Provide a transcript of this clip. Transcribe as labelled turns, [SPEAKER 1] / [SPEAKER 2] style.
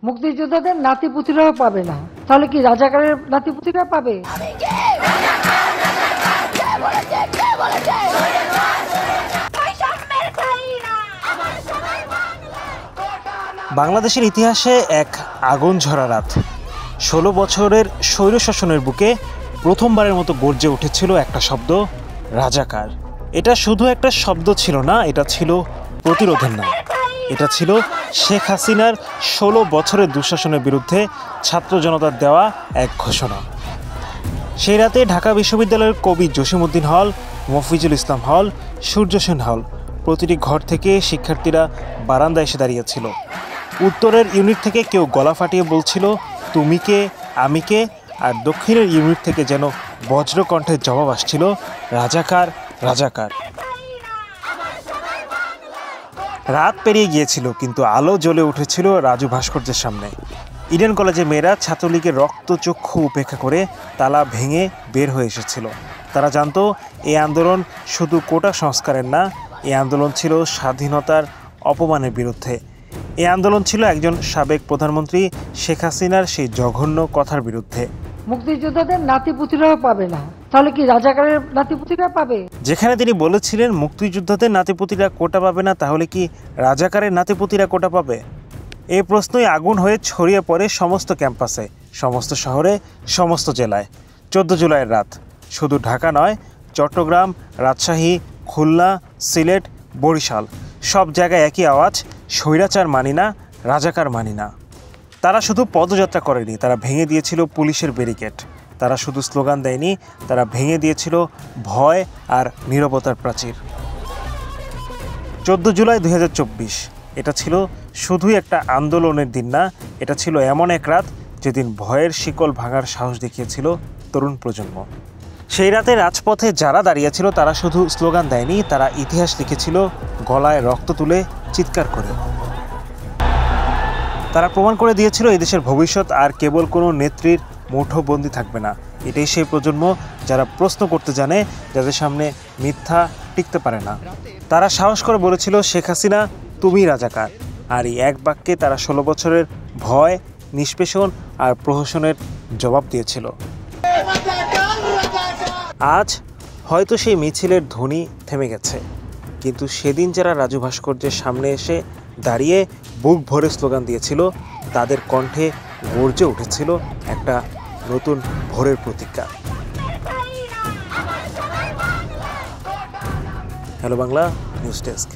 [SPEAKER 1] মুক্তিযোদ্ধাদের নাতিপুতিরাও পাবে না, তাহলে কি রাজাকারের নাতিপুতিরা পাবে?
[SPEAKER 2] বাংলাদেশের ইতিহাসে এক আগুন ঝরা রাত। ১৬ বছরের স্বৈরশাসনের বুকে প্রথমবারের মতো গর্জে উঠেছিল একটা শব্দ, রাজাকার। এটা শুধু একটা শব্দ ছিল না, এটা ছিল প্রতিরোধের নাম। এটা ছিল শেখ হাসিনার ১৬ বছরের দুঃশাসনের বিরুদ্ধে ছাত্র জনতার দেওয়া এক ঘোষণা। সেই রাতে ঢাকা বিশ্ববিদ্যালয়ের কবি জসিমউদ্দিন হল, মফিজুল ইসলাম হল, সূর্য সেন হল, প্রতিটি ঘর থেকে শিক্ষার্থীরা বারান্দায় এসে দাঁড়িয়েছিল। উত্তরের ইউনিট থেকে কেউ গলা ফাটিয়ে বলছিল তুমি কে, আমি কে, আর দক্ষিণের ইউনিট থেকে যেন বজ্রকণ্ঠের জবাব আসছিল, রাজাকার, রাজাকার। রাত পেরিয়ে গিয়েছিল, কিন্তু আলো জ্বলে উঠেছিল রাজু ভাস্কর্যের সামনে। ইডেন কলেজের মেয়েরা ছাত্রলীগের রক্তচক্ষু উপেক্ষা করে তালা ভেঙে বের হয়ে এসেছিল। তারা জানতো এই আন্দোলন শুধু কোটা সংস্কারের না, এই আন্দোলন ছিল স্বাধীনতার অপমানের বিরুদ্ধে। এই আন্দোলন ছিল একজন সাবেক প্রধানমন্ত্রী শেখ হাসিনার সেই জঘন্য কথার বিরুদ্ধে।
[SPEAKER 1] মুক্তিযোদ্ধাদের নাতিপুতিরাও পাবে না, তাহলে কি রাজাকারের নাতিপুতিরা পাবে?
[SPEAKER 2] যেখানে তিনি বলেছিলেন মুক্তিযোদ্ধাদের নাতিপুতিরা কোটা পাবে না, তাহলে কি রাজাকারের নাতিপুতিরা কোটা পাবে? এই প্রশ্নই আগুন হয়ে ছড়িয়ে পড়ে সমস্ত ক্যাম্পাসে, সমস্ত শহরে, সমস্ত জেলায়। 14 জুলাইয়ের রাত শুধু ঢাকা নয়, চট্টগ্রাম, রাজশাহী, খুলনা, সিলেট, বরিশাল, সব জায়গায় একই আওয়াজ, স্বৈরাচার মানি না, রাজাকার মানি না। তারা শুধু পদযাত্রা করেনি, তারা ভেঙে দিয়েছিল পুলিশের ব্যারিকেড। তারা শুধু স্লোগান দেয়নি, তারা ভেঙে দিয়েছিল ভয় আর নীরবতার প্রাচীর। 14 জুলাই 2024 এটা ছিল শুধুই একটা আন্দোলনের দিন না, এটা ছিল এমন এক রাত যেদিন ভয়ের শিকল ভাঙার সাহস দেখিয়েছিল তরুণ প্রজন্ম। সেই রাতে রাজপথে যারা দাঁড়িয়েছিল তারা শুধু স্লোগান দেয়নি, তারা ইতিহাস লিখেছিল গলায় রক্ত তুলে, চিৎকার করে। তারা প্রমাণ করে দিয়েছিল এদেশের ভবিষ্যৎ আর কেবল কোনো নেত্রীর মুঠোবন্দি থাকবে না। এটাই সেই প্রজন্ম যারা প্রশ্ন করতে জানে, যাদের সামনে মিথ্যা টিকতে পারে না। তারা সাহস করে বলেছিল শেখ হাসিনা তুমি রাজাকার। আর এই এক বাক্যে তারা 16 বছরের ভয়, নিষ্পেষণ আর প্রহসনের জবাব দিয়েছিল। আজ হয়তো সেই মিছিলের ধ্বনি থেমে গেছে, কিন্তু সেদিন যারা রাজু ভাস্কর্যের সামনে এসে দাঁড়িয়ে বুক ভরে স্লোগান দিয়েছিল, তাদের কণ্ঠে গর্জে উঠেছিল একটা নতুন ভোরের প্রতিজ্ঞা। Hello Bangla news desk.